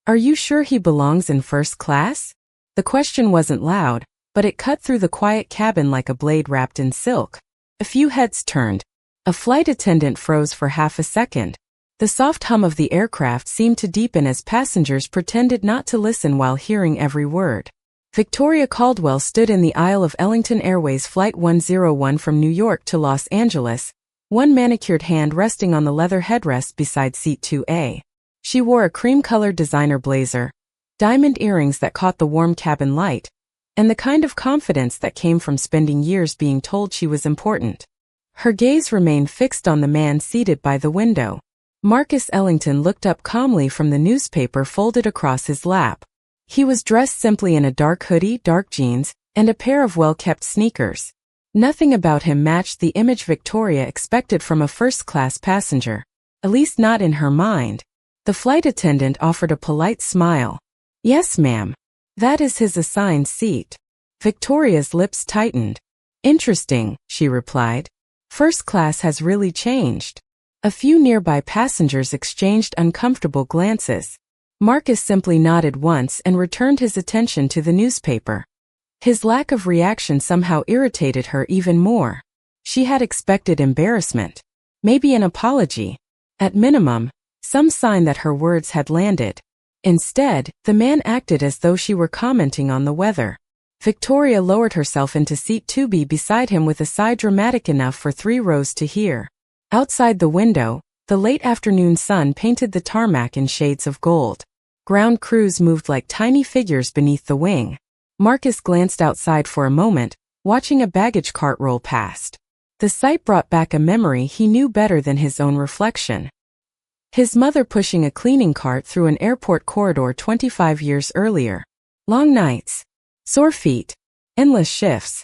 "Are you sure he belongs in first class?" The question wasn't loud, but it cut through the quiet cabin like a blade wrapped in silk. A few heads turned. A flight attendant froze for half a second. The soft hum of the aircraft seemed to deepen as passengers pretended not to listen while hearing every word. Victoria Caldwell stood in the aisle of Ellington Airways Flight 101 from New York to Los Angeles, one manicured hand resting on the leather headrest beside seat 2A. She wore a cream-colored designer blazer, diamond earrings that caught the warm cabin light, and the kind of confidence that came from spending years being told she was important. Her gaze remained fixed on the man seated by the window. Marcus Ellington looked up calmly from the newspaper folded across his lap. He was dressed simply in a dark hoodie, dark jeans, and a pair of well-kept sneakers. Nothing about him matched the image Victoria expected from a first-class passenger, at least not in her mind. The flight attendant offered a polite smile. "Yes, ma'am. That is his assigned seat." Victoria's lips tightened. "Interesting," she replied. "First class has really changed." A few nearby passengers exchanged uncomfortable glances. Marcus simply nodded once and returned his attention to the newspaper. His lack of reaction somehow irritated her even more. She had expected embarrassment, maybe an apology, at minimum, some sign that her words had landed. Instead, the man acted as though she were commenting on the weather. Victoria lowered herself into seat 2B beside him with a sigh dramatic enough for 3 rows to hear. Outside the window, the late afternoon sun painted the tarmac in shades of gold. Ground crews moved like tiny figures beneath the wing. Marcus glanced outside for a moment, watching a baggage cart roll past. The sight brought back a memory he knew better than his own reflection. His mother pushing a cleaning cart through an airport corridor 25 years earlier. Long nights, sore feet, endless shifts.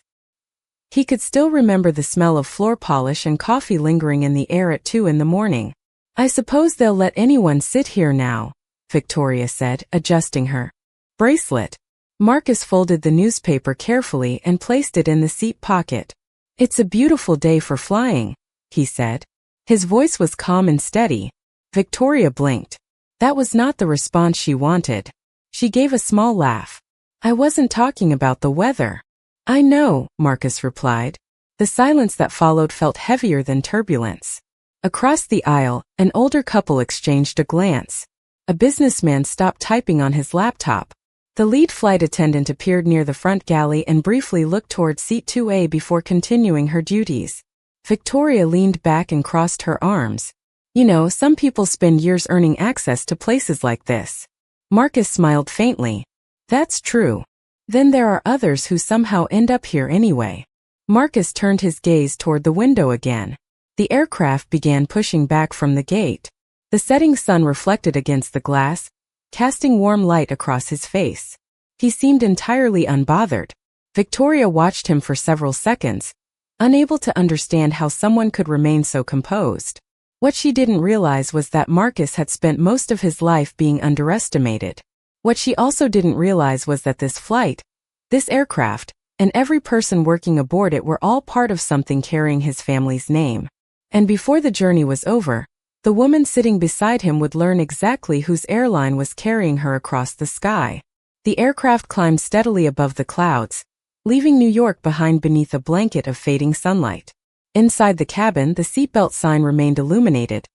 He could still remember the smell of floor polish and coffee lingering in the air at 2 in the morning. "I suppose they'll let anyone sit here now," Victoria said, adjusting her bracelet. Marcus folded the newspaper carefully and placed it in the seat pocket. "It's a beautiful day for flying," he said. His voice was calm and steady. Victoria blinked. That was not the response she wanted. She gave a small laugh. "I wasn't talking about the weather." "I know," Marcus replied. The silence that followed felt heavier than turbulence. Across the aisle, an older couple exchanged a glance. A businessman stopped typing on his laptop. The lead flight attendant appeared near the front galley and briefly looked toward seat 2A before continuing her duties. Victoria leaned back and crossed her arms. "You know, some people spend years earning access to places like this." Marcus smiled faintly. "That's true. Then there are others who somehow end up here anyway." Marcus turned his gaze toward the window again. The aircraft began pushing back from the gate. The setting sun reflected against the glass, casting warm light across his face. He seemed entirely unbothered. Victoria watched him for several seconds, unable to understand how someone could remain so composed. What she didn't realize was that Marcus had spent most of his life being underestimated. What she also didn't realize was that this flight, this aircraft, and every person working aboard it were all part of something carrying his family's name. And before the journey was over, the woman sitting beside him would learn exactly whose airline was carrying her across the sky. The aircraft climbed steadily above the clouds, leaving New York behind beneath a blanket of fading sunlight. Inside the cabin, the seatbelt sign remained illuminated,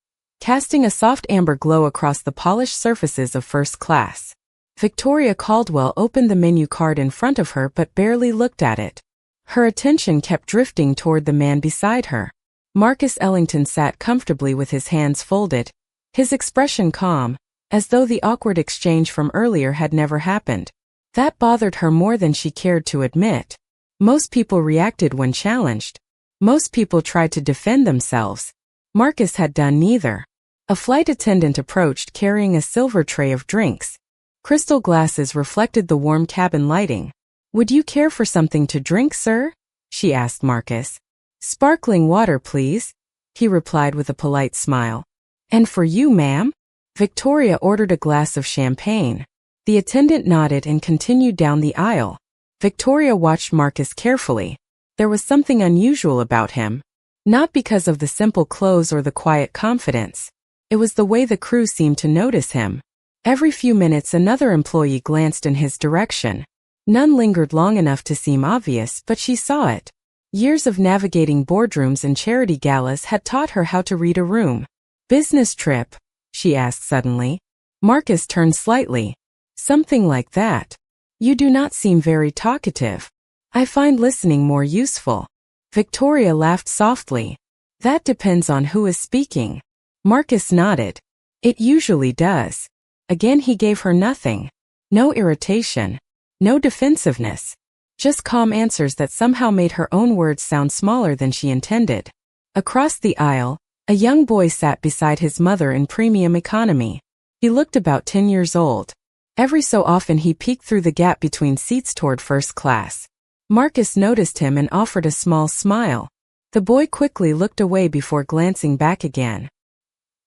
casting a soft amber glow across the polished surfaces of first class. Victoria Caldwell opened the menu card in front of her but barely looked at it. Her attention kept drifting toward the man beside her. Marcus Ellington sat comfortably with his hands folded, his expression calm, as though the awkward exchange from earlier had never happened. That bothered her more than she cared to admit. Most people reacted when challenged. Most people tried to defend themselves. Marcus had done neither. A flight attendant approached carrying a silver tray of drinks. Crystal glasses reflected the warm cabin lighting. "Would you care for something to drink, sir?" she asked Marcus. "Sparkling water, please," he replied with a polite smile. "And for you, ma'am?" Victoria ordered a glass of champagne. The attendant nodded and continued down the aisle. Victoria watched Marcus carefully. There was something unusual about him. Not because of the simple clothes or the quiet confidence. It was the way the crew seemed to notice him. Every few minutes another employee glanced in his direction. None lingered long enough to seem obvious, but she saw it. Years of navigating boardrooms and charity galas had taught her how to read a room. "Business trip?" she asked suddenly. Marcus turned slightly. "Something like that. You do not seem very talkative. I find listening more useful." Victoria laughed softly. "That depends on who is speaking." Marcus nodded. "It usually does." Again he gave her nothing. No irritation. No defensiveness. Just calm answers that somehow made her own words sound smaller than she intended. Across the aisle, a young boy sat beside his mother in premium economy. He looked about 10 years old. Every so often he peeked through the gap between seats toward first class. Marcus noticed him and offered a small smile. The boy quickly looked away before glancing back again.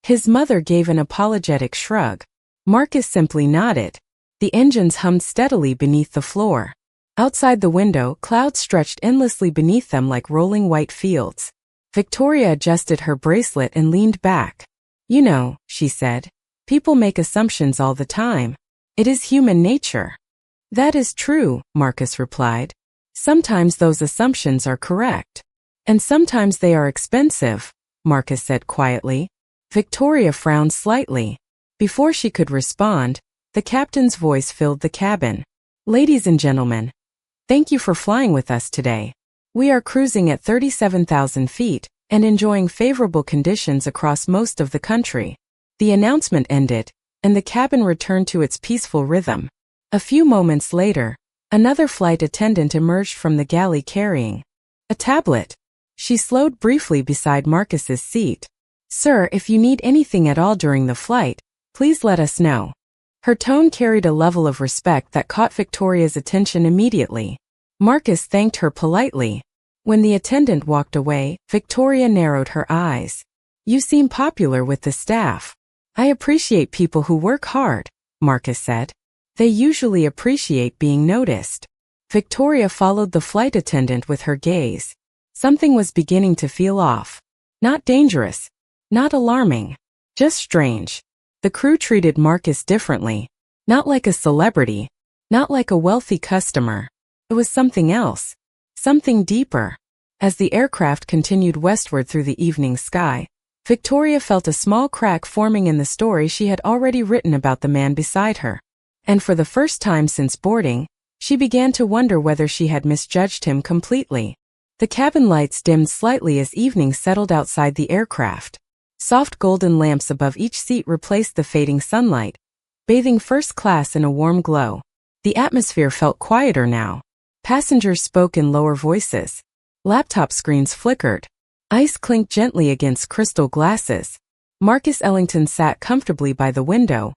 His mother gave an apologetic shrug. Marcus simply nodded. The engines hummed steadily beneath the floor. Outside the window, clouds stretched endlessly beneath them like rolling white fields. Victoria adjusted her bracelet and leaned back. "You know," she said, "people make assumptions all the time. It is human nature." "That is true," Marcus replied. "Sometimes those assumptions are correct. And sometimes they are expensive," Marcus said quietly. Victoria frowned slightly. Before she could respond, the captain's voice filled the cabin. "Ladies and gentlemen, thank you for flying with us today. We are cruising at 37,000 feet and enjoying favorable conditions across most of the country." The announcement ended, and the cabin returned to its peaceful rhythm. A few moments later, another flight attendant emerged from the galley carrying a tablet. She slowed briefly beside Marcus's seat. "Sir, if you need anything at all during the flight, please let us know." Her tone carried a level of respect that caught Victoria's attention immediately. Marcus thanked her politely. When the attendant walked away, Victoria narrowed her eyes. "You seem popular with the staff." "I appreciate people who work hard," Marcus said. "They usually appreciate being noticed." Victoria followed the flight attendant with her gaze. Something was beginning to feel off. Not dangerous. Not alarming. Just strange. The crew treated Marcus differently. Not like a celebrity. Not like a wealthy customer. It was something else. Something deeper. As the aircraft continued westward through the evening sky, Victoria felt a small crack forming in the story she had already written about the man beside her. And for the first time since boarding, she began to wonder whether she had misjudged him completely. The cabin lights dimmed slightly as evening settled outside the aircraft. Soft golden lamps above each seat replaced the fading sunlight, bathing first class in a warm glow. The atmosphere felt quieter now. Passengers spoke in lower voices. Laptop screens flickered. Ice clinked gently against crystal glasses. Marcus Ellington sat comfortably by the window,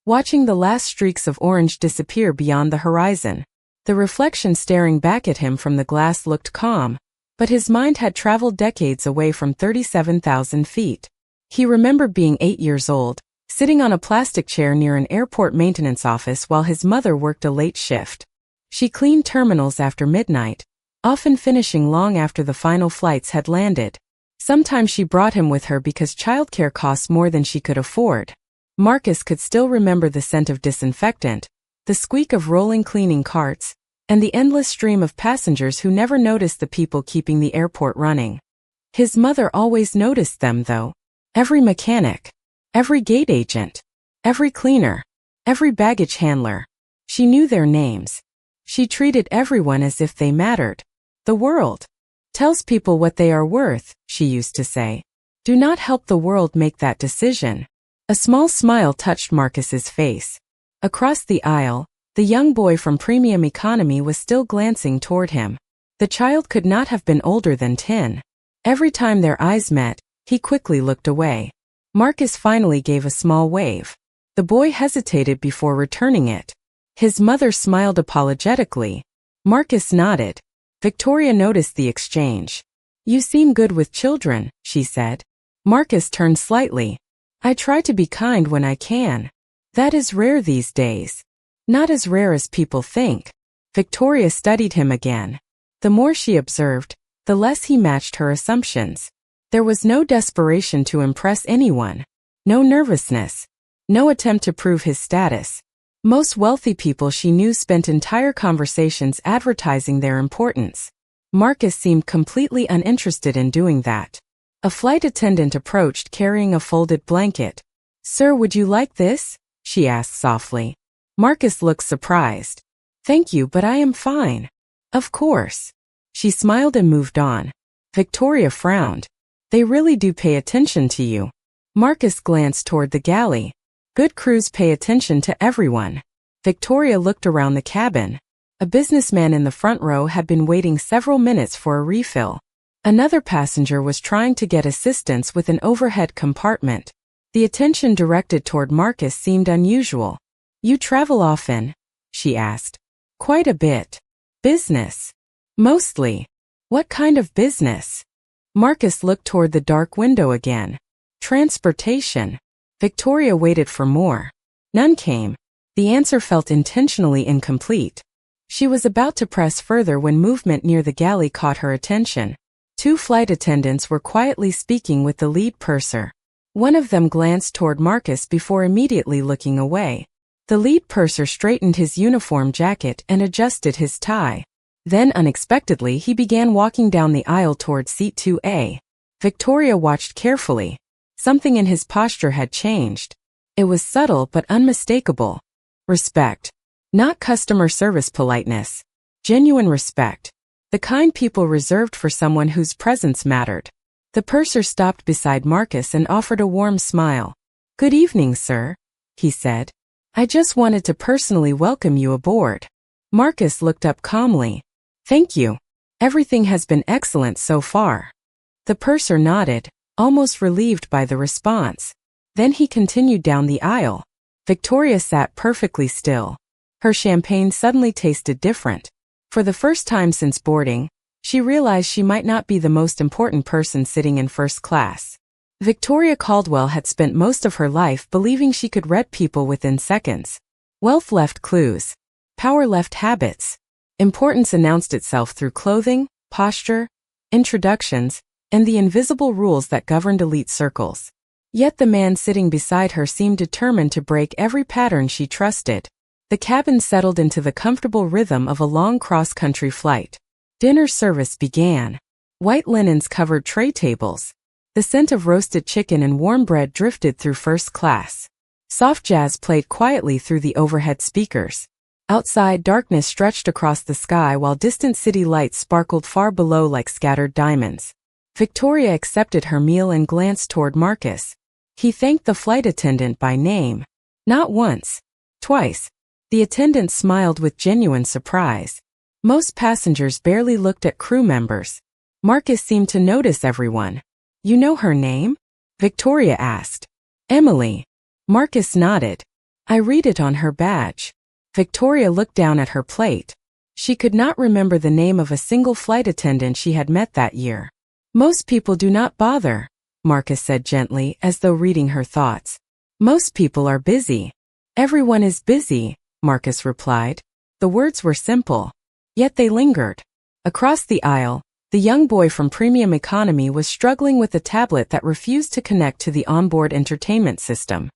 watching the last streaks of orange disappear beyond the horizon. The reflection staring back at him from the glass looked calm, but his mind had traveled decades away from 37,000 feet. He remembered being 8 years old, sitting on a plastic chair near an airport maintenance office while his mother worked a late shift. She cleaned terminals after midnight, often finishing long after the final flights had landed. Sometimes she brought him with her because childcare costs more than she could afford. Marcus could still remember the scent of disinfectant, the squeak of rolling cleaning carts, and the endless stream of passengers who never noticed the people keeping the airport running. His mother always noticed them, though. Every mechanic, every gate agent, every cleaner, every baggage handler. She knew their names. She treated everyone as if they mattered. "The world tells people what they are worth," she used to say. "Do not help the world make that decision." A small smile touched Marcus's face. Across the aisle, the young boy from premium economy was still glancing toward him. The child could not have been older than 10. Every time their eyes met, he quickly looked away. Marcus finally gave a small wave. The boy hesitated before returning it. His mother smiled apologetically. Marcus nodded. Victoria noticed the exchange. "You seem good with children," she said. Marcus turned slightly. "I try to be kind when I can. That is rare these days. Not as rare as people think." Victoria studied him again. The more she observed, the less he matched her assumptions. There was no desperation to impress anyone. No nervousness. No attempt to prove his status. Most wealthy people she knew spent entire conversations advertising their importance. Marcus seemed completely uninterested in doing that. A flight attendant approached carrying a folded blanket. "Sir, would you like this?" she asked softly. Marcus looked surprised. "Thank you, but I am fine." "Of course." She smiled and moved on. Victoria frowned. "They really do pay attention to you." Marcus glanced toward the galley. Good crews pay attention to everyone. Victoria looked around the cabin. A businessman in the front row had been waiting several minutes for a refill. Another passenger was trying to get assistance with an overhead compartment. The attention directed toward Marcus seemed unusual. "You travel often?" she asked. "Quite a bit." "Business?" "Mostly." "What kind of business?" Marcus looked toward the dark window again. "Transportation." Victoria waited for more. None came. The answer felt intentionally incomplete. She was about to press further when movement near the galley caught her attention. Two flight attendants were quietly speaking with the lead purser. One of them glanced toward Marcus before immediately looking away. The lead purser straightened his uniform jacket and adjusted his tie. Then unexpectedly he began walking down the aisle toward seat 2A. Victoria watched carefully. Something in his posture had changed. It was subtle but unmistakable. Respect. Not customer service politeness. Genuine respect. The kind people reserved for someone whose presence mattered. The purser stopped beside Marcus and offered a warm smile. "Good evening, sir," he said. "I just wanted to personally welcome you aboard." Marcus looked up calmly. "Thank you. Everything has been excellent so far." The purser nodded, almost relieved by the response. Then he continued down the aisle. Victoria sat perfectly still. Her champagne suddenly tasted different. For the first time since boarding, she realized she might not be the most important person sitting in first class. Victoria Caldwell had spent most of her life believing she could read people within seconds. Wealth left clues. Power left habits. Importance announced itself through clothing, posture, introductions, and the invisible rules that governed elite circles. Yet the man sitting beside her seemed determined to break every pattern she trusted. The cabin settled into the comfortable rhythm of a long cross-country flight. Dinner service began. White linens covered tray tables. The scent of roasted chicken and warm bread drifted through first class. Soft jazz played quietly through the overhead speakers. Outside, darkness stretched across the sky while distant city lights sparkled far below like scattered diamonds. Victoria accepted her meal and glanced toward Marcus. He thanked the flight attendant by name. Not once. Twice. The attendant smiled with genuine surprise. Most passengers barely looked at crew members. Marcus seemed to notice everyone. "You know her name?" Victoria asked. "Emily." Marcus nodded. "I read it on her badge." Victoria looked down at her plate. She could not remember the name of a single flight attendant she had met that year. "Most people do not bother," Marcus said gently, as though reading her thoughts. "Most people are busy." "Everyone is busy," Marcus replied. The words were simple. Yet they lingered. Across the aisle, the young boy from Premium Economy was struggling with a tablet that refused to connect to the onboard entertainment system.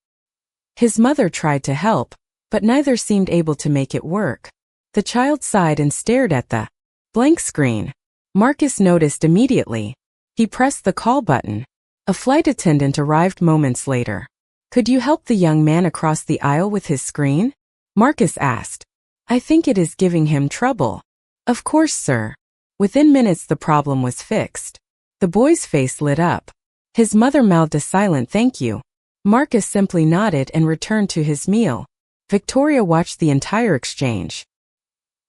His mother tried to help, but neither seemed able to make it work. The child sighed and stared at the blank screen. Marcus noticed immediately. He pressed the call button. A flight attendant arrived moments later. "Could you help the young man across the aisle with his screen?" Marcus asked. "I think it is giving him trouble." "Of course, sir." Within minutes the problem was fixed. The boy's face lit up. His mother mouthed a silent thank you. Marcus simply nodded and returned to his meal. Victoria watched the entire exchange.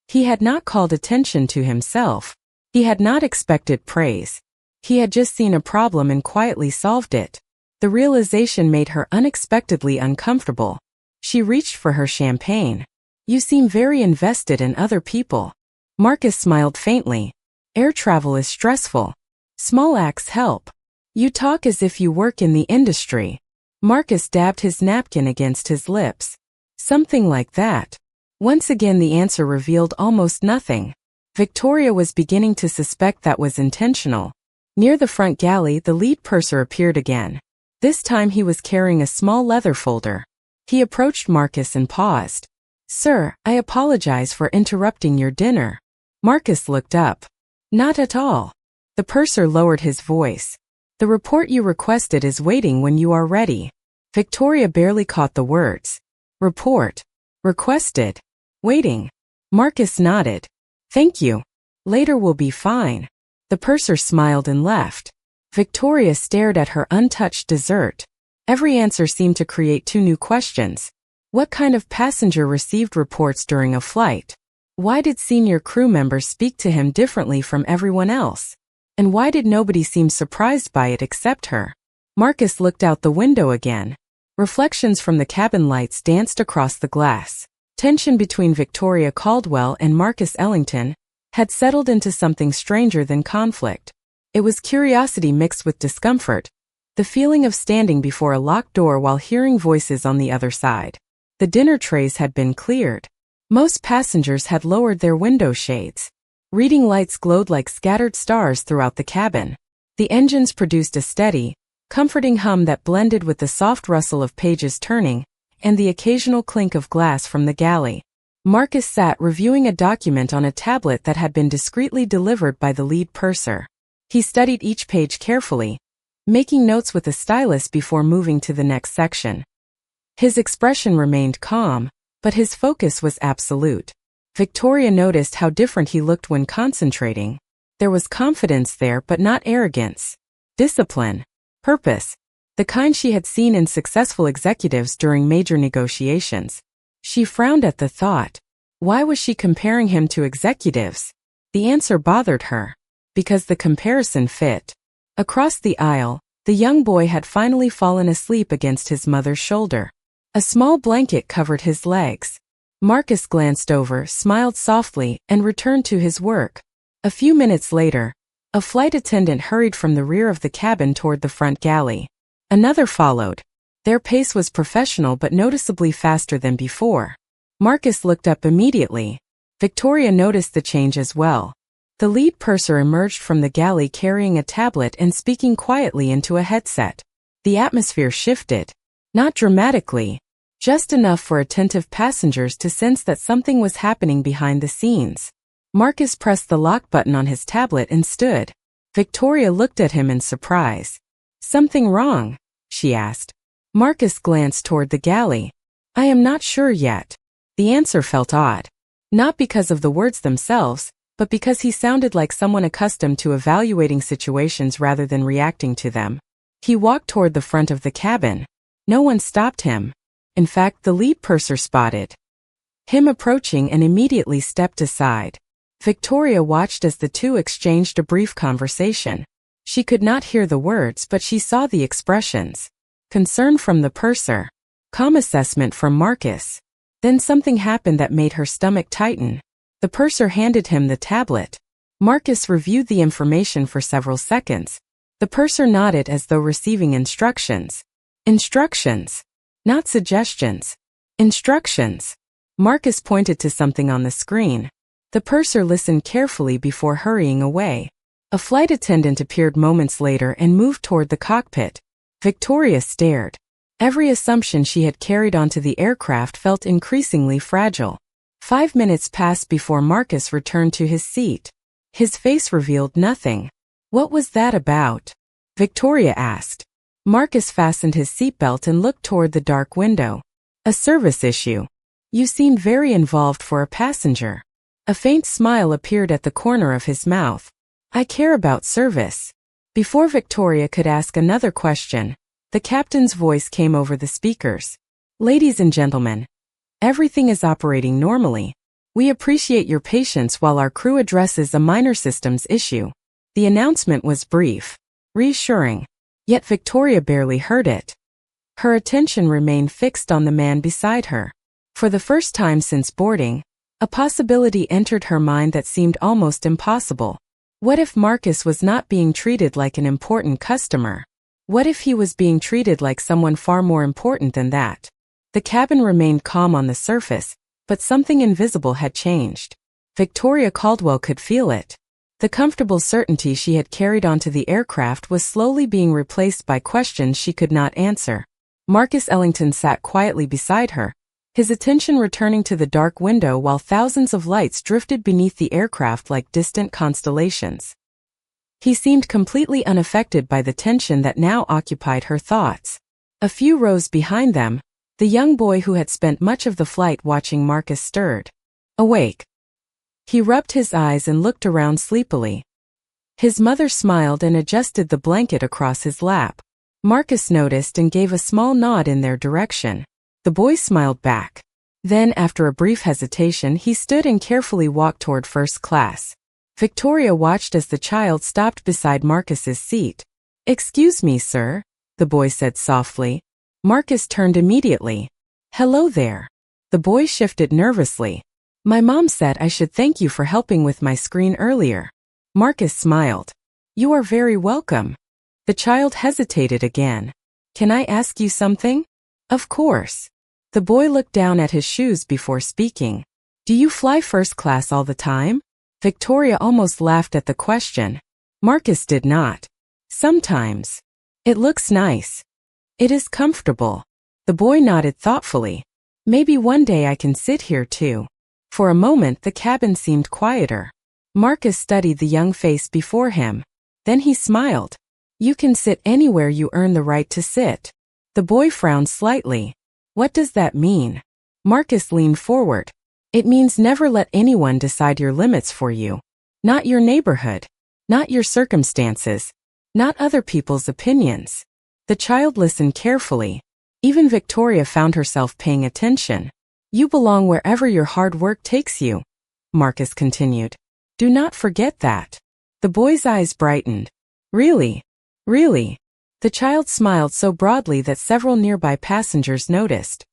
He had not called attention to himself. He had not expected praise. He had just seen a problem and quietly solved it. The realization made her unexpectedly uncomfortable. She reached for her champagne. "You seem very invested in other people." Marcus smiled faintly. "Air travel is stressful. Small acts help." "You talk as if you work in the industry." Marcus dabbed his napkin against his lips. "Something like that." Once again the answer revealed almost nothing. Victoria was beginning to suspect that was intentional. Near the front galley the lead purser appeared again. This time he was carrying a small leather folder. He approached Marcus and paused. "Sir, I apologize for interrupting your dinner." Marcus looked up. "Not at all." The purser lowered his voice. "The report you requested is waiting when you are ready." Victoria barely caught the words. "Report. Requested. Waiting." Marcus nodded. "Thank you. Later will be fine." The purser smiled and left. Victoria stared at her untouched dessert. Every answer seemed to create two new questions. What kind of passenger received reports during a flight? Why did senior crew members speak to him differently from everyone else? And why did nobody seem surprised by it except her? Marcus looked out the window again. Reflections from the cabin lights danced across the glass. Tension between Victoria Caldwell and Marcus Ellington had settled into something stranger than conflict. It was curiosity mixed with discomfort, the feeling of standing before a locked door while hearing voices on the other side. The dinner trays had been cleared. Most passengers had lowered their window shades. Reading lights glowed like scattered stars throughout the cabin. The engines produced a steady, comforting hum that blended with the soft rustle of pages turning and the occasional clink of glass from the galley. Marcus sat reviewing a document on a tablet that had been discreetly delivered by the lead purser. He studied each page carefully, making notes with a stylus before moving to the next section. His expression remained calm, but his focus was absolute. Victoria noticed how different he looked when concentrating. There was confidence there, but not arrogance. Discipline. Purpose. The kind she had seen in successful executives during major negotiations. She frowned at the thought. Why was she comparing him to executives? The answer bothered her. Because the comparison fit. Across the aisle, the young boy had finally fallen asleep against his mother's shoulder. A small blanket covered his legs. Marcus glanced over, smiled softly, and returned to his work. A few minutes later, a flight attendant hurried from the rear of the cabin toward the front galley. Another followed. Their pace was professional but noticeably faster than before. Marcus looked up immediately. Victoria noticed the change as well. The lead purser emerged from the galley carrying a tablet and speaking quietly into a headset. The atmosphere shifted. Not dramatically, just enough for attentive passengers to sense that something was happening behind the scenes. Marcus pressed the lock button on his tablet and stood. Victoria looked at him in surprise. "Something wrong?" she asked. Marcus glanced toward the galley. "I am not sure yet." The answer felt odd. Not because of the words themselves, but because he sounded like someone accustomed to evaluating situations rather than reacting to them. He walked toward the front of the cabin. No one stopped him. In fact, the lead purser spotted him approaching and immediately stepped aside. Victoria watched as the two exchanged a brief conversation. She could not hear the words, but she saw the expressions. Concern from the purser. Calm assessment from Marcus. Then something happened that made her stomach tighten. The purser handed him the tablet. Marcus reviewed the information for several seconds. The purser nodded as though receiving instructions. Instructions. Not suggestions. Instructions. Marcus pointed to something on the screen. The purser listened carefully before hurrying away. A flight attendant appeared moments later and moved toward the cockpit. Victoria stared. Every assumption she had carried onto the aircraft felt increasingly fragile. 5 minutes passed before Marcus returned to his seat. His face revealed nothing. "What was that about?" Victoria asked. Marcus fastened his seatbelt and looked toward the dark window. "A service issue. You seemed very involved for a passenger." A faint smile appeared at the corner of his mouth. "I care about service." Before Victoria could ask another question, the captain's voice came over the speakers. "Ladies and gentlemen, everything is operating normally. We appreciate your patience while our crew addresses a minor systems issue." The announcement was brief, reassuring, yet Victoria barely heard it. Her attention remained fixed on the man beside her. For the first time since boarding, a possibility entered her mind that seemed almost impossible. What if Marcus was not being treated like an important customer? What if he was being treated like someone far more important than that? The cabin remained calm on the surface, but something invisible had changed. Victoria Caldwell could feel it. The comfortable certainty she had carried onto the aircraft was slowly being replaced by questions she could not answer. Marcus Ellington sat quietly beside her, his attention returning to the dark window while thousands of lights drifted beneath the aircraft like distant constellations. He seemed completely unaffected by the tension that now occupied her thoughts. A few rows behind them, the young boy who had spent much of the flight watching Marcus stirred. Awake. He rubbed his eyes and looked around sleepily. His mother smiled and adjusted the blanket across his lap. Marcus noticed and gave a small nod in their direction. The boy smiled back. Then, after a brief hesitation, he stood and carefully walked toward first class. Victoria watched as the child stopped beside Marcus's seat. "Excuse me, sir," the boy said softly. Marcus turned immediately. "Hello there." The boy shifted nervously. "My mom said I should thank you for helping with my screen earlier." Marcus smiled. "You are very welcome." The child hesitated again. "Can I ask you something?" "Of course." The boy looked down at his shoes before speaking. "Do you fly first class all the time?" Victoria almost laughed at the question. Marcus did not. "Sometimes. It looks nice. It is comfortable." The boy nodded thoughtfully. "Maybe one day I can sit here too." For a moment the cabin seemed quieter. Marcus studied the young face before him. Then he smiled. "You can sit anywhere you earn the right to sit." The boy frowned slightly. "What does that mean?" Marcus leaned forward. "It means never let anyone decide your limits for you. Not your neighborhood. Not your circumstances. Not other people's opinions." The child listened carefully. Even Victoria found herself paying attention. "You belong wherever your hard work takes you," Marcus continued. "Do not forget that." The boy's eyes brightened. "Really? Really?" The child smiled so broadly that several nearby passengers noticed.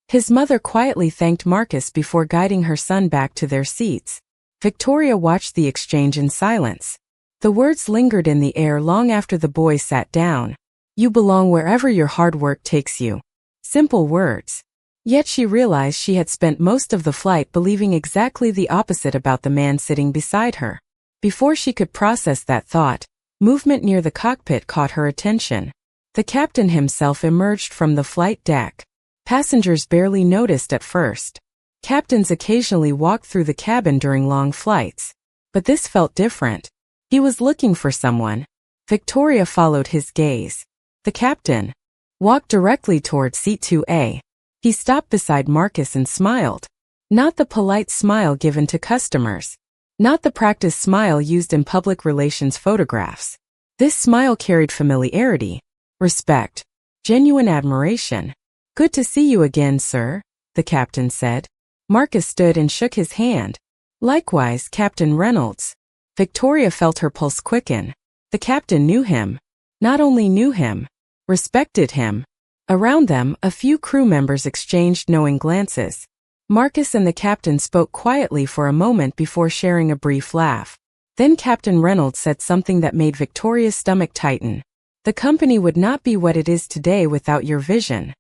His mother quietly thanked Marcus before guiding her son back to their seats. Victoria watched the exchange in silence. The words lingered in the air long after the boy sat down. "You belong wherever your hard work takes you." Simple words. Yet she realized she had spent most of the flight believing exactly the opposite about the man sitting beside her. Before she could process that thought, movement near the cockpit caught her attention. The captain himself emerged from the flight deck. Passengers barely noticed at first. Captains occasionally walked through the cabin during long flights. But this felt different. He was looking for someone. Victoria followed his gaze. The captain walked directly toward seat 2A. He stopped beside Marcus and smiled. Not the polite smile given to customers. Not the practiced smile used in public relations photographs. This smile carried familiarity, respect, genuine admiration. "Good to see you again, sir," the captain said. Marcus stood and shook his hand. "Likewise, Captain Reynolds." Victoria felt her pulse quicken. The captain knew him. Not only knew him, respected him. Around them, a few crew members exchanged knowing glances. Marcus and the captain spoke quietly for a moment before sharing a brief laugh. Then Captain Reynolds said something that made Victoria's stomach tighten. "The company would not be what it is today without your vision."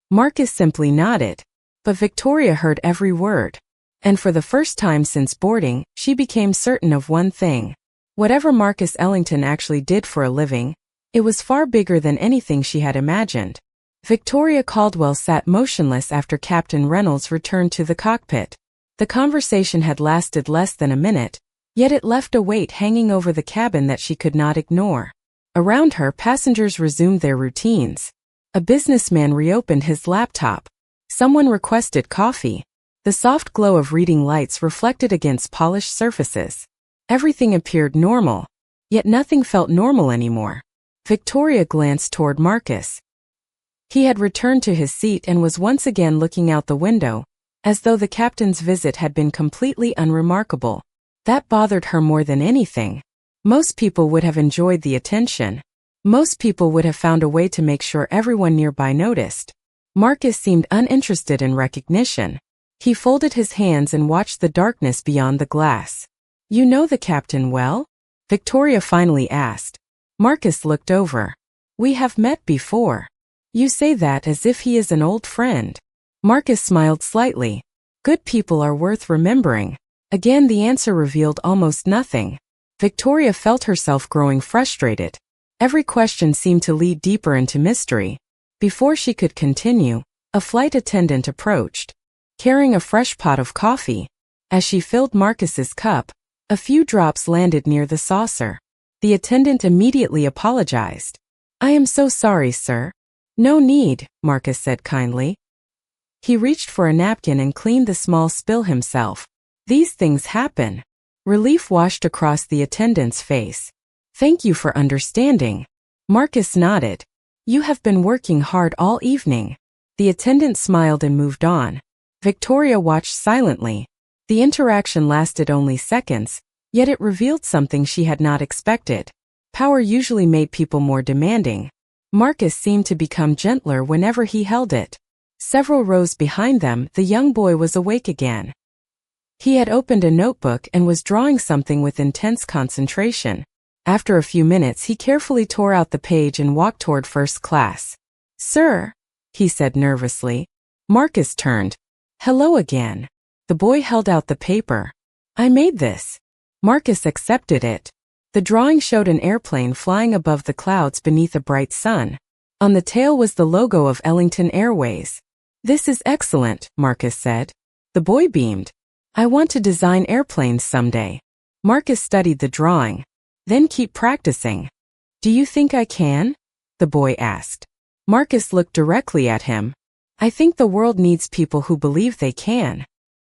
Marcus simply nodded. But Victoria heard every word. And for the first time since boarding, she became certain of one thing. Whatever Marcus Ellington actually did for a living, it was far bigger than anything she had imagined. Victoria Caldwell sat motionless after Captain Reynolds returned to the cockpit. The conversation had lasted less than a minute, yet it left a weight hanging over the cabin that she could not ignore. Around her, passengers resumed their routines. A businessman reopened his laptop. Someone requested coffee. The soft glow of reading lights reflected against polished surfaces. Everything appeared normal, yet nothing felt normal anymore. Victoria glanced toward Marcus. He had returned to his seat and was once again looking out the window, as though the captain's visit had been completely unremarkable. That bothered her more than anything. Most people would have enjoyed the attention. Most people would have found a way to make sure everyone nearby noticed. Marcus seemed uninterested in recognition. He folded his hands and watched the darkness beyond the glass. "You know the captain well?" Victoria finally asked. Marcus looked over. "We have met before." "You say that as if he is an old friend." Marcus smiled slightly. "Good people are worth remembering." Again the answer revealed almost nothing. Victoria felt herself growing frustrated. Every question seemed to lead deeper into mystery. Before she could continue, a flight attendant approached, carrying a fresh pot of coffee. As she filled Marcus's cup, a few drops landed near the saucer. The attendant immediately apologized. "I am so sorry, sir." "No need," Marcus said kindly. He reached for a napkin and cleaned the small spill himself. "These things happen." Relief washed across the attendant's face. "Thank you for understanding." Marcus nodded. "You have been working hard all evening." The attendant smiled and moved on. Victoria watched silently. The interaction lasted only seconds, yet it revealed something she had not expected. Power usually made people more demanding. Marcus seemed to become gentler whenever he held it. Several rows behind them, the young boy was awake again. He had opened a notebook and was drawing something with intense concentration. After a few minutes, he carefully tore out the page and walked toward first class. "Sir," he said nervously. Marcus turned. "Hello again." The boy held out the paper. "I made this." Marcus accepted it. The drawing showed an airplane flying above the clouds beneath a bright sun. On the tail was the logo of Ellington Airways. "This is excellent," Marcus said. The boy beamed. "I want to design airplanes someday." Marcus studied the drawing. "Then keep practicing." "Do you think I can?" the boy asked. Marcus looked directly at him. "I think the world needs people who believe they can."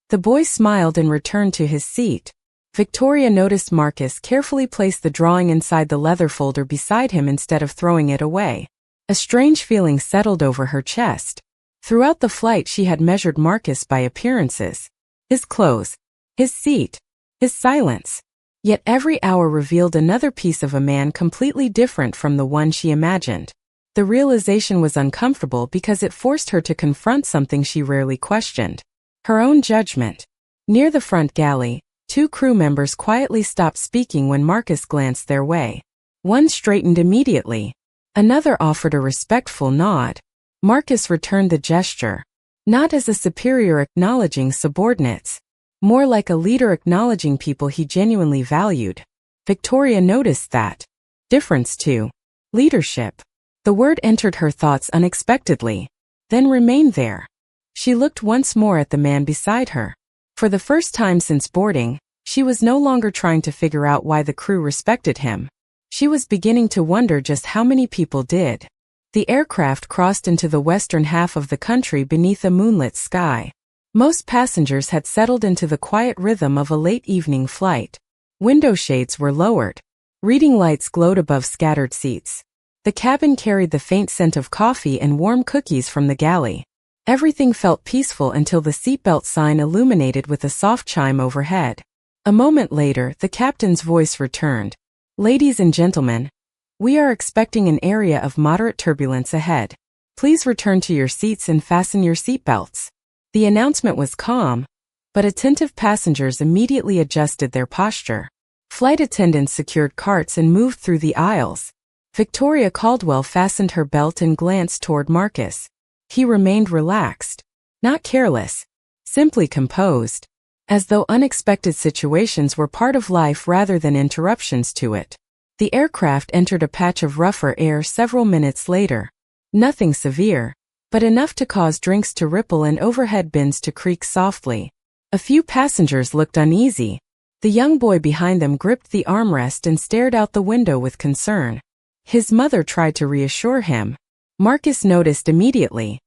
The boy smiled and returned to his seat. Victoria noticed Marcus carefully place the drawing inside the leather folder beside him instead of throwing it away. A strange feeling settled over her chest. Throughout the flight she had measured Marcus by appearances. His clothes, his seat, his silence. Yet every hour revealed another piece of a man completely different from the one she imagined. The realization was uncomfortable because it forced her to confront something she rarely questioned: her own judgment. Near the front galley, two crew members quietly stopped speaking when Marcus glanced their way. One straightened immediately. Another offered a respectful nod. Marcus returned the gesture, not as a superior acknowledging subordinates, more like a leader acknowledging people he genuinely valued. Victoria noticed that difference too. Leadership. The word entered her thoughts unexpectedly, then remained there. She looked once more at the man beside her. For the first time since boarding, she was no longer trying to figure out why the crew respected him. She was beginning to wonder just how many people did. The aircraft crossed into the western half of the country beneath a moonlit sky. Most passengers had settled into the quiet rhythm of a late evening flight. Window shades were lowered. Reading lights glowed above scattered seats. The cabin carried the faint scent of coffee and warm cookies from the galley. Everything felt peaceful until the seatbelt sign illuminated with a soft chime overhead. A moment later, the captain's voice returned. "Ladies and gentlemen, we are expecting an area of moderate turbulence ahead. Please return to your seats and fasten your seatbelts." The announcement was calm, but attentive passengers immediately adjusted their posture. Flight attendants secured carts and moved through the aisles. Victoria Caldwell fastened her belt and glanced toward Marcus. He remained relaxed, not careless, simply composed, as though unexpected situations were part of life rather than interruptions to it. The aircraft entered a patch of rougher air several minutes later. Nothing severe, but enough to cause drinks to ripple and overhead bins to creak softly. A few passengers looked uneasy. The young boy behind them gripped the armrest and stared out the window with concern. His mother tried to reassure him. Marcus noticed immediately.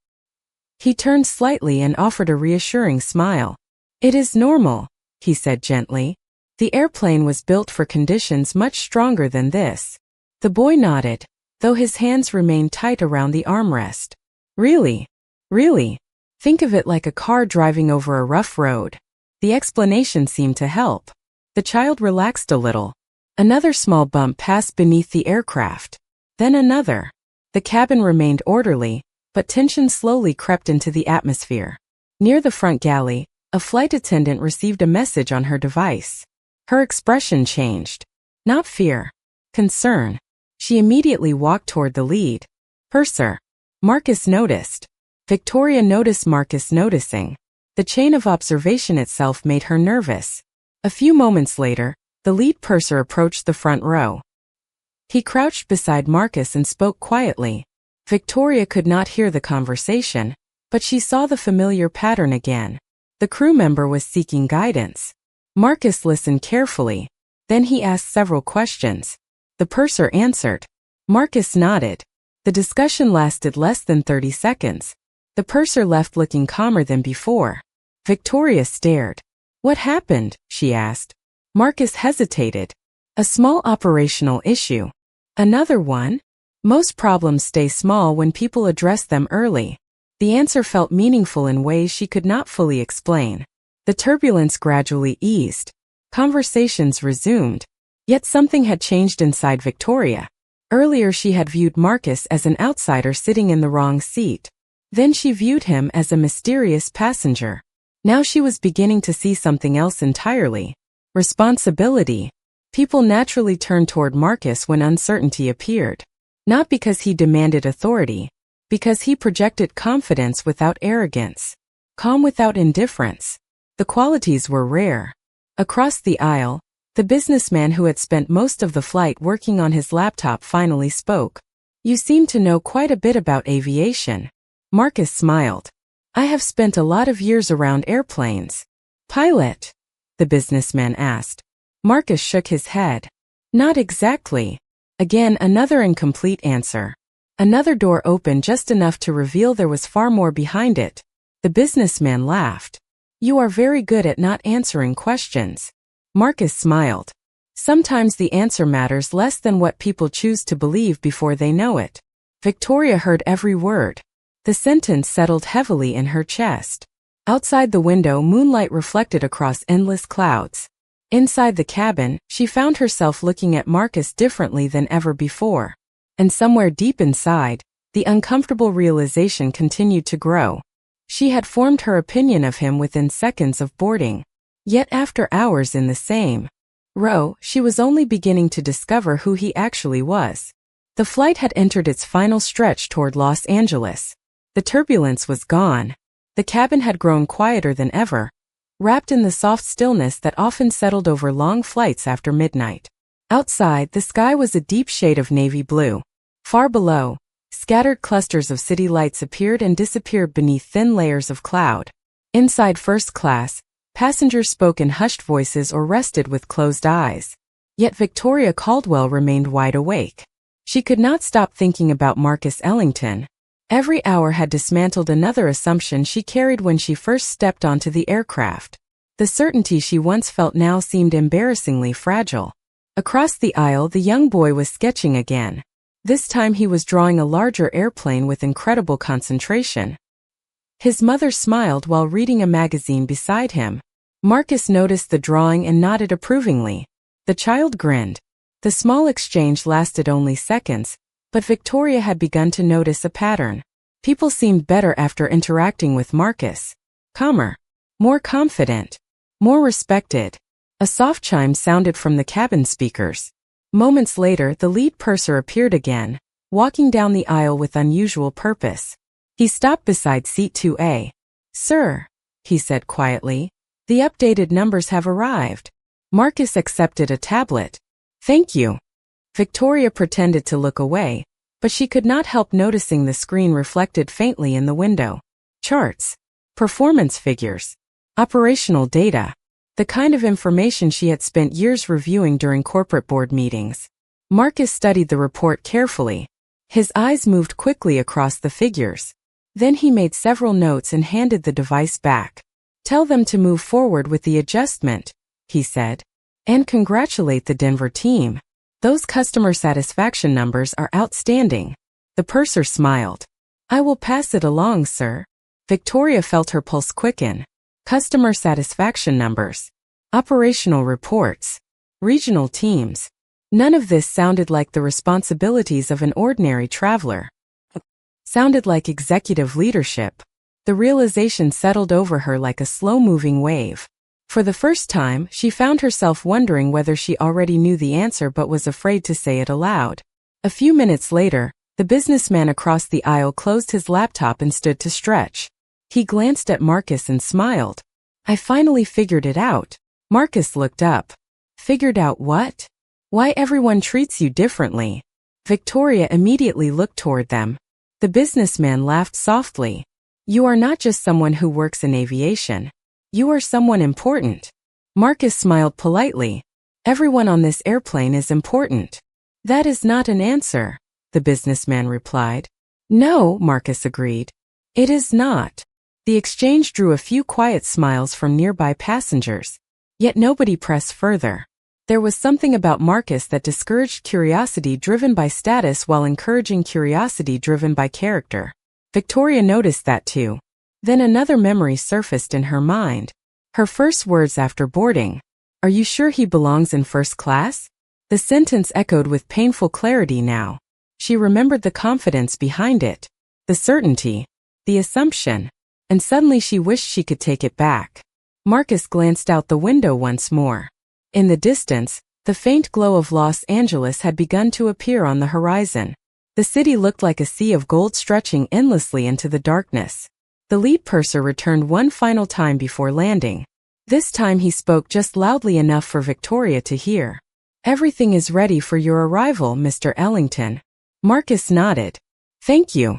He turned slightly and offered a reassuring smile. "It is normal," he said gently. "The airplane was built for conditions much stronger than this." The boy nodded, though his hands remained tight around the armrest. "Really? Really? Think of it like a car driving over a rough road." The explanation seemed to help. The child relaxed a little. Another small bump passed beneath the aircraft. Then another. The cabin remained orderly, but tension slowly crept into the atmosphere. Near the front galley, a flight attendant received a message on her device. Her expression changed. Not fear. Concern. She immediately walked toward the lead. "Purser." Marcus noticed. Victoria noticed Marcus noticing. The chain of observation itself made her nervous. A few moments later, the lead purser approached the front row. He crouched beside Marcus and spoke quietly. Victoria could not hear the conversation, but she saw the familiar pattern again. The crew member was seeking guidance. Marcus listened carefully. Then he asked several questions. The purser answered. Marcus nodded. The discussion lasted less than 30 seconds. The purser left looking calmer than before. Victoria stared. What happened? She asked. Marcus hesitated. A small operational issue. Another one? Most problems stay small when people address them early. The answer felt meaningful in ways she could not fully explain. The turbulence gradually eased. Conversations resumed. Yet something had changed inside Victoria. Earlier she had viewed Marcus as an outsider sitting in the wrong seat. Then she viewed him as a mysterious passenger. Now she was beginning to see something else entirely. Responsibility. People naturally turned toward Marcus when uncertainty appeared. Not because he demanded authority, because he projected confidence without arrogance, calm without indifference. The qualities were rare. Across the aisle, the businessman who had spent most of the flight working on his laptop finally spoke. You seem to know quite a bit about aviation. Marcus smiled. I have spent a lot of years around airplanes. Pilot? The businessman asked. Marcus shook his head. Not exactly. Again, another incomplete answer. Another door opened just enough to reveal there was far more behind it. The businessman laughed. You are very good at not answering questions. Marcus smiled. Sometimes the answer matters less than what people choose to believe before they know it. Victoria heard every word. The sentence settled heavily in her chest. Outside the window, moonlight reflected across endless clouds. Inside the cabin, she found herself looking at Marcus differently than ever before. And somewhere deep inside, the uncomfortable realization continued to grow. She had formed her opinion of him within seconds of boarding. Yet after hours in the same row, she was only beginning to discover who he actually was. The flight had entered its final stretch toward Los Angeles. The turbulence was gone. The cabin had grown quieter than ever, wrapped in the soft stillness that often settled over long flights after midnight. Outside, the sky was a deep shade of navy blue. Far below, scattered clusters of city lights appeared and disappeared beneath thin layers of cloud. Inside first class, passengers spoke in hushed voices or rested with closed eyes. Yet Victoria Caldwell remained wide awake. She could not stop thinking about Marcus Ellington. Every hour had dismantled another assumption she carried when she first stepped onto the aircraft. The certainty she once felt now seemed embarrassingly fragile. Across the aisle, the young boy was sketching again. This time he was drawing a larger airplane with incredible concentration. His mother smiled while reading a magazine beside him. Marcus noticed the drawing and nodded approvingly. The child grinned. The small exchange lasted only seconds, but Victoria had begun to notice a pattern. People seemed better after interacting with Marcus. Calmer. More confident. More respected. A soft chime sounded from the cabin speakers. Moments later, the lead purser appeared again, walking down the aisle with unusual purpose. He stopped beside seat 2A. Sir, he said quietly, the updated numbers have arrived. Marcus accepted a tablet. Thank you. Victoria pretended to look away, but she could not help noticing the screen reflected faintly in the window. Charts. Performance figures. Operational data. The kind of information she had spent years reviewing during corporate board meetings. Marcus studied the report carefully. His eyes moved quickly across the figures. Then he made several notes and handed the device back. Tell them to move forward with the adjustment, he said. And congratulate the Denver team. Those customer satisfaction numbers are outstanding. The purser smiled. I will pass it along, sir. Victoria felt her pulse quicken. Customer satisfaction numbers. Operational reports. Regional teams. None of this sounded like the responsibilities of an ordinary traveler. Sounded like executive leadership. The realization settled over her like a slow-moving wave. For the first time, she found herself wondering whether she already knew the answer but was afraid to say it aloud. A few minutes later, the businessman across the aisle closed his laptop and stood to stretch. He glanced at Marcus and smiled. I finally figured it out. Marcus looked up. Figured out what? Why everyone treats you differently. Victoria immediately looked toward them. The businessman laughed softly. You are not just someone who works in aviation. You are someone important. Marcus smiled politely. Everyone on this airplane is important. That is not an answer, the businessman replied. No, Marcus agreed. It is not. The exchange drew a few quiet smiles from nearby passengers. Yet nobody pressed further. There was something about Marcus that discouraged curiosity driven by status while encouraging curiosity driven by character. Victoria noticed that too. Then another memory surfaced in her mind. Her first words after boarding. Are you sure he belongs in first class? The sentence echoed with painful clarity now. She remembered the confidence behind it, the certainty, the assumption, and suddenly she wished she could take it back. Marcus glanced out the window once more. In the distance, the faint glow of Los Angeles had begun to appear on the horizon. The city looked like a sea of gold stretching endlessly into the darkness. The lead purser returned one final time before landing. This time he spoke just loudly enough for Victoria to hear. Everything is ready for your arrival, Mr. Ellington. Marcus nodded. Thank you.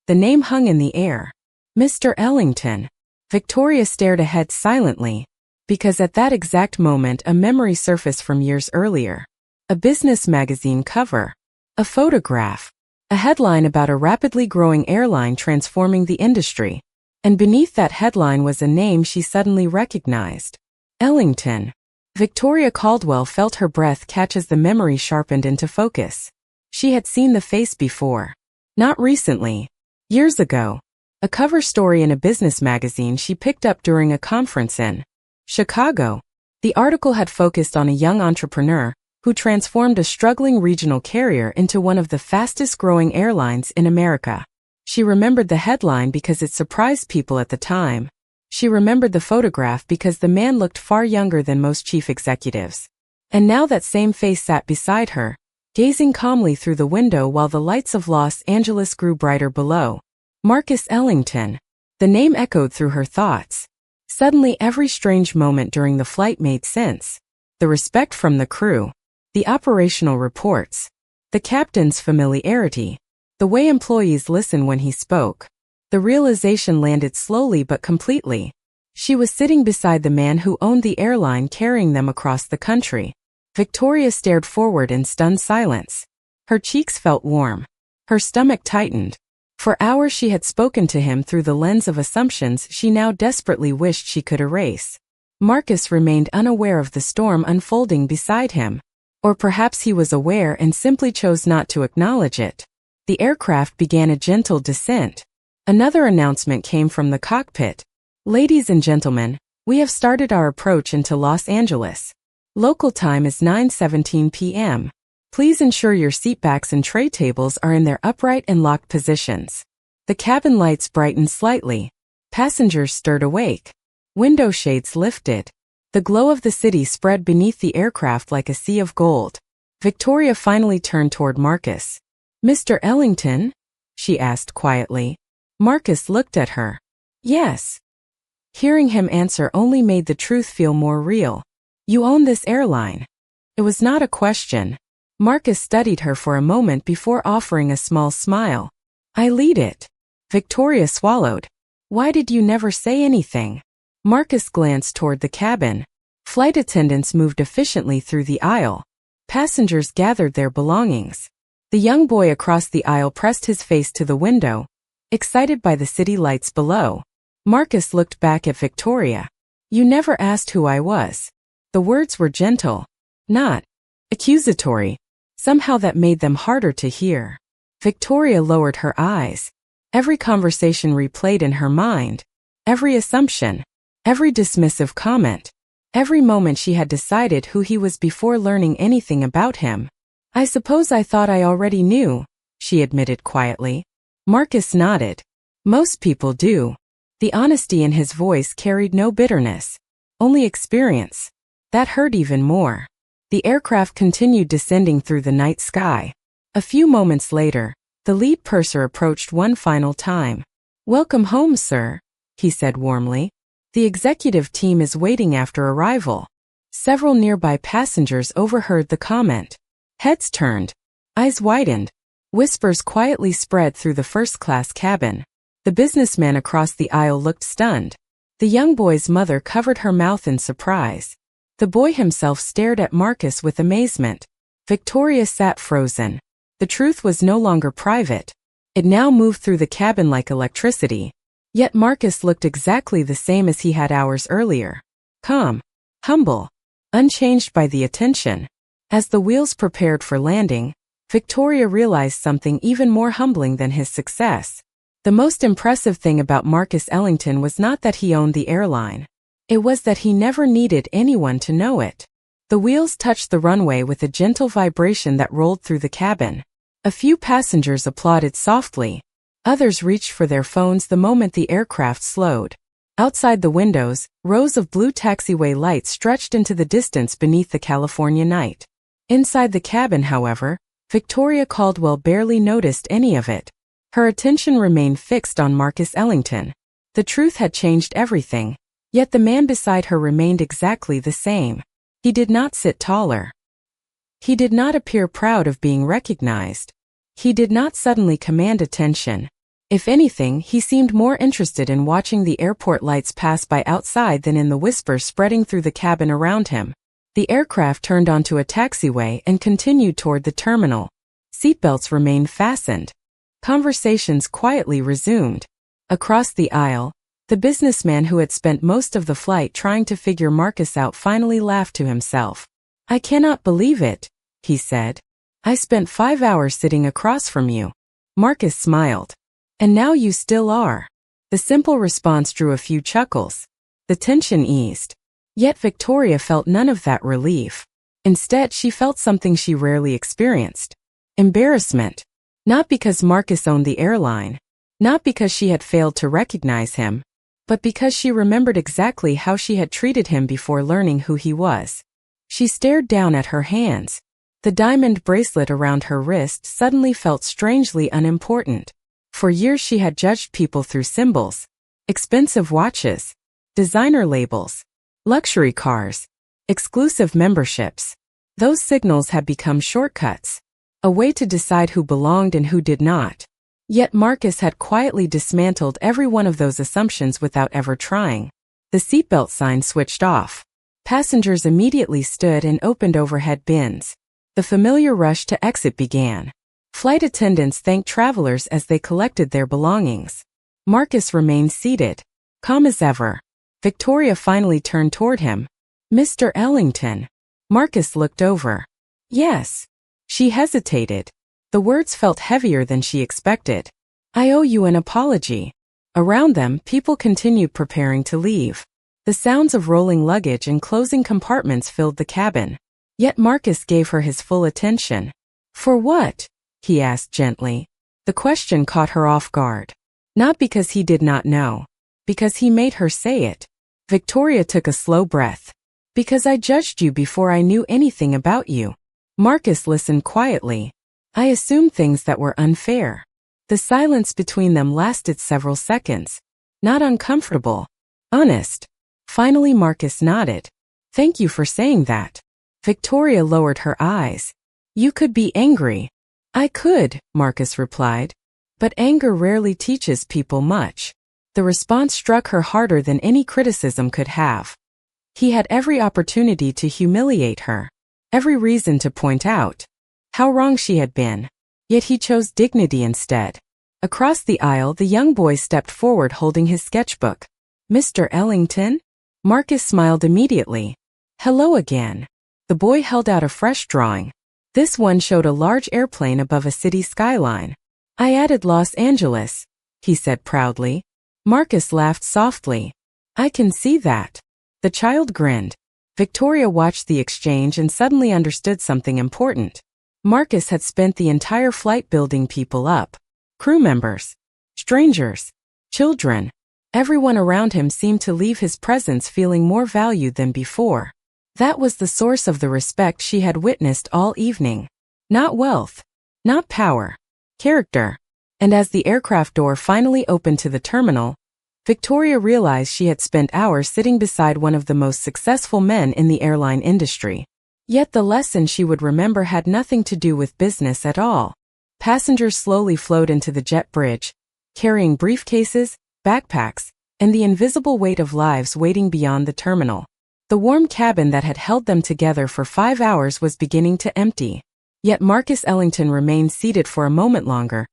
The name hung in the air. Mr. Ellington. Victoria stared ahead silently, because at that exact moment a memory surfaced from years earlier. A business magazine cover. A photograph. A headline about a rapidly growing airline transforming the industry. And beneath that headline was a name she suddenly recognized. Ellington. Victoria Caldwell felt her breath catch as the memory sharpened into focus. She had seen the face before. Not recently. Years ago. A cover story in a business magazine she picked up during a conference in Chicago. The article had focused on a young entrepreneur who transformed a struggling regional carrier into one of the fastest-growing airlines in America. She remembered the headline because it surprised people at the time. She remembered the photograph because the man looked far younger than most chief executives. And now that same face sat beside her, gazing calmly through the window while the lights of Los Angeles grew brighter below. Marcus Ellington. The name echoed through her thoughts. Suddenly every strange moment during the flight made sense. The respect from the crew. The operational reports. The captain's familiarity. The way employees listened when he spoke. The realization landed slowly but completely. She was sitting beside the man who owned the airline carrying them across the country. Victoria stared forward in stunned silence. Her cheeks felt warm. Her stomach tightened. For hours she had spoken to him through the lens of assumptions she now desperately wished she could erase. Marcus remained unaware of the storm unfolding beside him. Or perhaps he was aware and simply chose not to acknowledge it. The aircraft began a gentle descent. Another announcement came from the cockpit. Ladies and gentlemen, we have started our approach into Los Angeles. Local time is 9:17 p.m. Please ensure your seatbacks and tray tables are in their upright and locked positions. The cabin lights brightened slightly. Passengers stirred awake. Window shades lifted. The glow of the city spread beneath the aircraft like a sea of gold. Victoria finally turned toward Marcus. Mr. Ellington? She asked quietly. Marcus looked at her. Yes. Hearing him answer only made the truth feel more real. You own this airline. It was not a question. Marcus studied her for a moment before offering a small smile. I lead it. Victoria swallowed. Why did you never say anything? Marcus glanced toward the cabin. Flight attendants moved efficiently through the aisle. Passengers gathered their belongings. The young boy across the aisle pressed his face to the window, excited by the city lights below. Marcus looked back at Victoria. You never asked who I was. The words were gentle, not accusatory. Somehow that made them harder to hear. Victoria lowered her eyes. Every conversation replayed in her mind. Every assumption. Every dismissive comment. Every moment she had decided who he was before learning anything about him. I suppose I thought I already knew, she admitted quietly. Marcus nodded. Most people do. The honesty in his voice carried no bitterness. Only experience. That hurt even more. The aircraft continued descending through the night sky. A few moments later, the lead purser approached one final time. Welcome home, sir, he said warmly. The executive team is waiting after arrival. Several nearby passengers overheard the comment. Heads turned. Eyes widened. Whispers quietly spread through the first-class cabin. The businessman across the aisle looked stunned. The young boy's mother covered her mouth in surprise. The boy himself stared at Marcus with amazement. Victoria sat frozen. The truth was no longer private. It now moved through the cabin like electricity. Yet Marcus looked exactly the same as he had hours earlier. Calm, humble, unchanged by the attention. As the wheels prepared for landing, Victoria realized something even more humbling than his success. The most impressive thing about Marcus Ellington was not that he owned the airline. It was that he never needed anyone to know it. The wheels touched the runway with a gentle vibration that rolled through the cabin. A few passengers applauded softly. Others reached for their phones the moment the aircraft slowed. Outside the windows, rows of blue taxiway lights stretched into the distance beneath the California night. Inside the cabin, however, Victoria Caldwell barely noticed any of it. Her attention remained fixed on Marcus Ellington. The truth had changed everything, yet the man beside her remained exactly the same. He did not sit taller. He did not appear proud of being recognized. He did not suddenly command attention. If anything, he seemed more interested in watching the airport lights pass by outside than in the whispers spreading through the cabin around him. The aircraft turned onto a taxiway and continued toward the terminal. Seatbelts remained fastened. Conversations quietly resumed. Across the aisle, the businessman who had spent most of the flight trying to figure Marcus out finally laughed to himself. "I cannot believe it," he said. "I spent 5 hours sitting across from you." Marcus smiled. "And now you still are." The simple response drew a few chuckles. The tension eased. Yet Victoria felt none of that relief. Instead, she felt something she rarely experienced. Embarrassment. Not because Marcus owned the airline. Not because she had failed to recognize him. But because she remembered exactly how she had treated him before learning who he was. She stared down at her hands. The diamond bracelet around her wrist suddenly felt strangely unimportant. For years she had judged people through symbols. Expensive watches. Designer labels. Luxury cars. Exclusive memberships. Those signals had become shortcuts. A way to decide who belonged and who did not. Yet Marcus had quietly dismantled every one of those assumptions without ever trying. The seatbelt sign switched off. Passengers immediately stood and opened overhead bins. The familiar rush to exit began. Flight attendants thanked travelers as they collected their belongings. Marcus remained seated, calm as ever. Victoria finally turned toward him. "Mr. Ellington." Marcus looked over. "Yes." She hesitated. The words felt heavier than she expected. "I owe you an apology." Around them, people continued preparing to leave. The sounds of rolling luggage and closing compartments filled the cabin. Yet Marcus gave her his full attention. "For what?" he asked gently. The question caught her off guard. Not because he did not know. Because he made her say it. Victoria took a slow breath. "Because I judged you before I knew anything about you." Marcus listened quietly. "I assumed things that were unfair." The silence between them lasted several seconds. Not uncomfortable. Honest. Finally Marcus nodded. "Thank you for saying that." Victoria lowered her eyes. "You could be angry." "I could," Marcus replied. "But anger rarely teaches people much." The response struck her harder than any criticism could have. He had every opportunity to humiliate her. Every reason to point out how wrong she had been. Yet he chose dignity instead. Across the aisle, the young boy stepped forward holding his sketchbook. "Mr. Ellington?" Marcus smiled immediately. "Hello again." The boy held out a fresh drawing. This one showed a large airplane above a city skyline. "I added Los Angeles," he said proudly. Marcus laughed softly. "I can see that." The child grinned. Victoria watched the exchange and suddenly understood something important. Marcus had spent the entire flight building people up. Crew members, strangers, children. Everyone around him seemed to leave his presence feeling more valued than before. That was the source of the respect she had witnessed all evening. Not wealth, not power, character. And as the aircraft door finally opened to the terminal, Victoria realized she had spent hours sitting beside one of the most successful men in the airline industry. Yet the lesson she would remember had nothing to do with business at all. Passengers slowly flowed into the jet bridge, carrying briefcases, backpacks, and the invisible weight of lives waiting beyond the terminal. The warm cabin that had held them together for 5 hours was beginning to empty. Yet Marcus Ellington remained seated for a moment longer,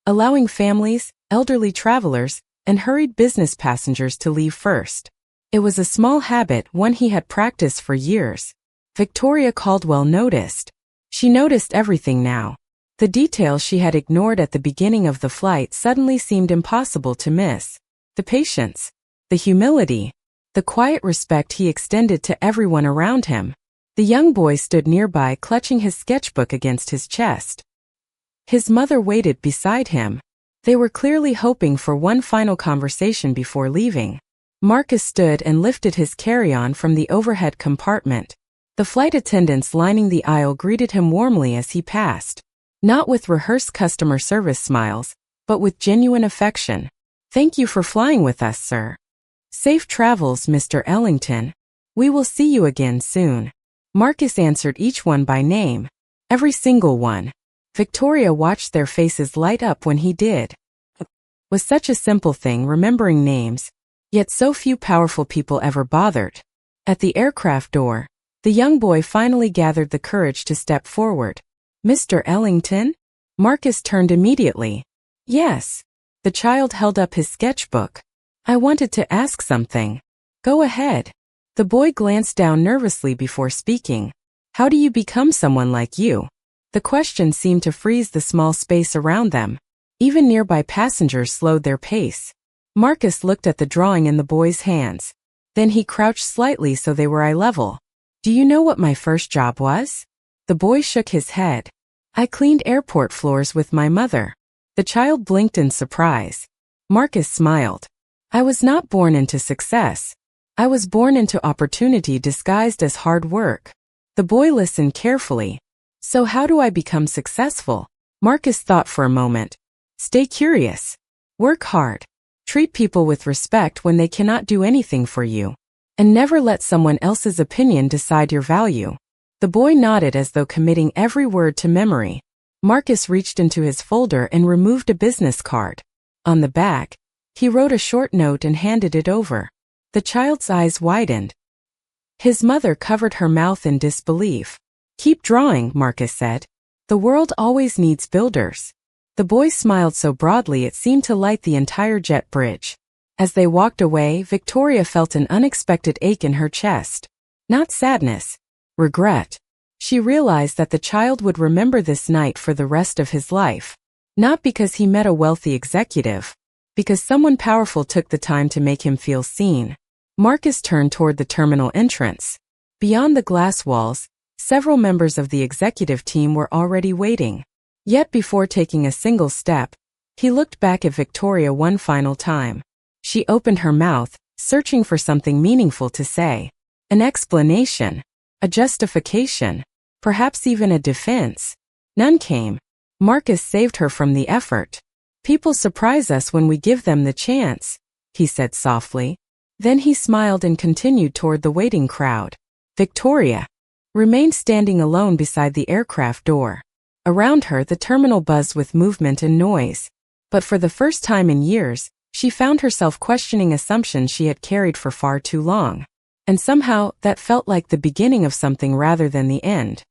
allowing families, elderly travelers, and hurried business passengers to leave first. It was a small habit, one he had practiced for years. Victoria Caldwell noticed. She noticed everything now. The details she had ignored at the beginning of the flight suddenly seemed impossible to miss. The patience, the humility, the quiet respect he extended to everyone around him. The young boy stood nearby, clutching his sketchbook against his chest. His mother waited beside him. They were clearly hoping for one final conversation before leaving. Marcus stood and lifted his carry-on from the overhead compartment. The flight attendants lining the aisle greeted him warmly as he passed. Not with rehearsed customer service smiles, but with genuine affection. "Thank you for flying with us, sir." "Safe travels, Mr. Ellington. We will see you again soon." Marcus answered each one by name. Every single one. Victoria watched their faces light up when he did. It was such a simple thing, remembering names, yet so few powerful people ever bothered. At the aircraft door, the young boy finally gathered the courage to step forward. "Mr. Ellington?" Marcus turned immediately. "Yes." The child held up his sketchbook. "I wanted to ask something." "Go ahead." The boy glanced down nervously before speaking. "How do you become someone like you?" The question seemed to freeze the small space around them. Even nearby passengers slowed their pace. Marcus looked at the drawing in the boy's hands. Then he crouched slightly so they were eye level. "Do you know what my first job was?" The boy shook his head. "I cleaned airport floors with my mother." The child blinked in surprise. Marcus smiled. "I was not born into success. I was born into opportunity disguised as hard work." The boy listened carefully. "So how do I become successful?" Marcus thought for a moment. "Stay curious. Work hard. Treat people with respect when they cannot do anything for you. And never let someone else's opinion decide your value." The boy nodded as though committing every word to memory. Marcus reached into his folder and removed a business card. On the back, he wrote a short note and handed it over. The child's eyes widened. His mother covered her mouth in disbelief. "Keep drawing," Marcus said. "The world always needs builders." The boy smiled so broadly it seemed to light the entire jet bridge. As they walked away, Victoria felt an unexpected ache in her chest. Not sadness, regret. She realized that the child would remember this night for the rest of his life. Not because he met a wealthy executive, because someone powerful took the time to make him feel seen. Marcus turned toward the terminal entrance. Beyond the glass walls, several members of the executive team were already waiting. Yet before taking a single step, he looked back at Victoria one final time. She opened her mouth, searching for something meaningful to say. An explanation, a justification, perhaps even a defense. None came. Marcus saved her from the effort. "People surprise us when we give them the chance," he said softly. Then he smiled and continued toward the waiting crowd. Victoria remained standing alone beside the aircraft door. Around her, the terminal buzzed with movement and noise. But for the first time in years, she found herself questioning assumptions she had carried for far too long. And somehow, that felt like the beginning of something rather than the end.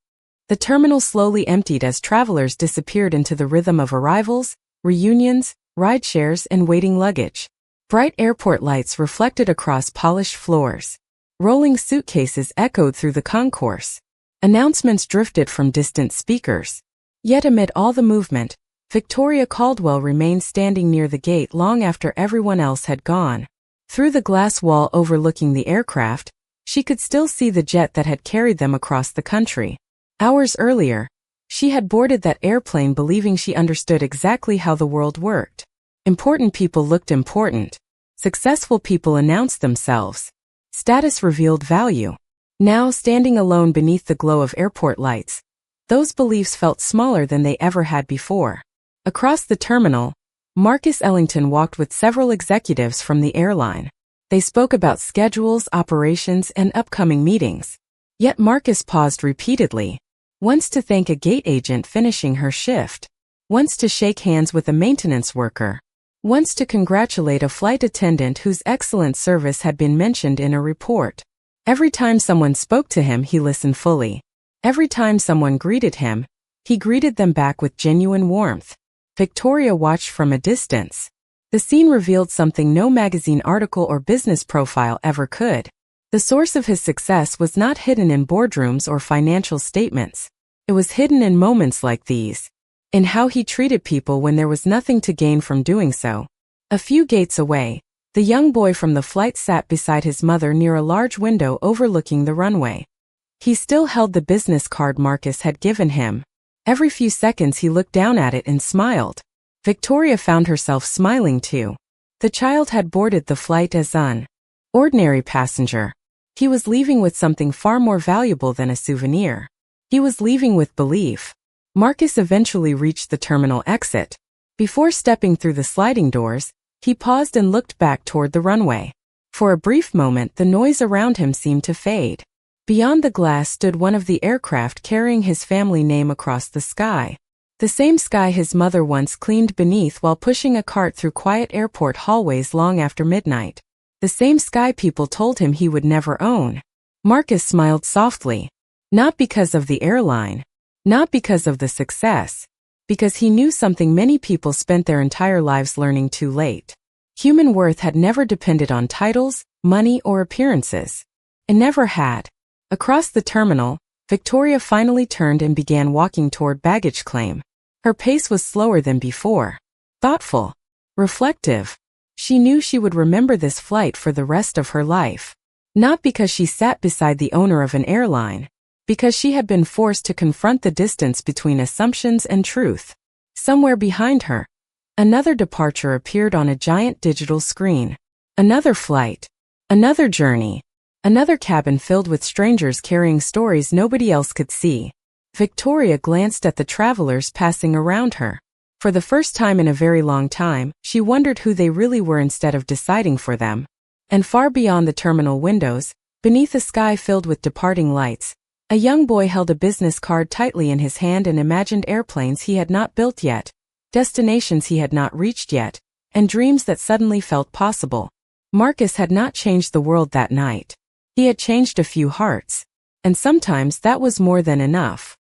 The terminal slowly emptied as travelers disappeared into the rhythm of arrivals, reunions, rideshares, and waiting luggage. Bright airport lights reflected across polished floors. Rolling suitcases echoed through the concourse. Announcements drifted from distant speakers. Yet amid all the movement, Victoria Caldwell remained standing near the gate long after everyone else had gone. Through the glass wall overlooking the aircraft, she could still see the jet that had carried them across the country. Hours earlier, she had boarded that airplane believing she understood exactly how the world worked. Important people looked important. Successful people announced themselves. Status revealed value. Now, standing alone beneath the glow of airport lights, those beliefs felt smaller than they ever had before. Across the terminal, Marcus Ellington walked with several executives from the airline. They spoke about schedules, operations, and upcoming meetings. Yet Marcus paused repeatedly, once to thank a gate agent finishing her shift, once to shake hands with a maintenance worker, once to congratulate a flight attendant whose excellent service had been mentioned in a report. Every time someone spoke to him, he listened fully. Every time someone greeted him, he greeted them back with genuine warmth. Victoria watched from a distance. The scene revealed something no magazine article or business profile ever could. The source of his success was not hidden in boardrooms or financial statements. It was hidden in moments like these, in how he treated people when there was nothing to gain from doing so. A few gates away, the young boy from the flight sat beside his mother near a large window overlooking the runway. He still held the business card Marcus had given him. Every few seconds he looked down at it and smiled. Victoria found herself smiling too. The child had boarded the flight as an ordinary passenger. He was leaving with something far more valuable than a souvenir. He was leaving with belief. Marcus eventually reached the terminal exit. Before stepping through the sliding doors, he paused and looked back toward the runway. For a brief moment, the noise around him seemed to fade. Beyond the glass stood one of the aircraft carrying his family name across the sky. The same sky his mother once cleaned beneath while pushing a cart through quiet airport hallways long after midnight. The same sky people told him he would never own. Marcus smiled softly. Not because of the airline. Not because of the success. Because he knew something many people spent their entire lives learning too late. Human worth had never depended on titles, money, or appearances. It never had. Across the terminal, Victoria finally turned and began walking toward baggage claim. Her pace was slower than before. Thoughtful. Reflective. She knew she would remember this flight for the rest of her life. Not because she sat beside the owner of an airline. Because she had been forced to confront the distance between assumptions and truth. Somewhere behind her, another departure appeared on a giant digital screen. Another flight. Another journey. Another cabin filled with strangers carrying stories nobody else could see. Victoria glanced at the travelers passing around her. For the first time in a very long time, she wondered who they really were instead of deciding for them. And far beyond the terminal windows, beneath a sky filled with departing lights, a young boy held a business card tightly in his hand and imagined airplanes he had not built yet, destinations he had not reached yet, and dreams that suddenly felt possible. Marcus had not changed the world that night. He had changed a few hearts. And sometimes that was more than enough.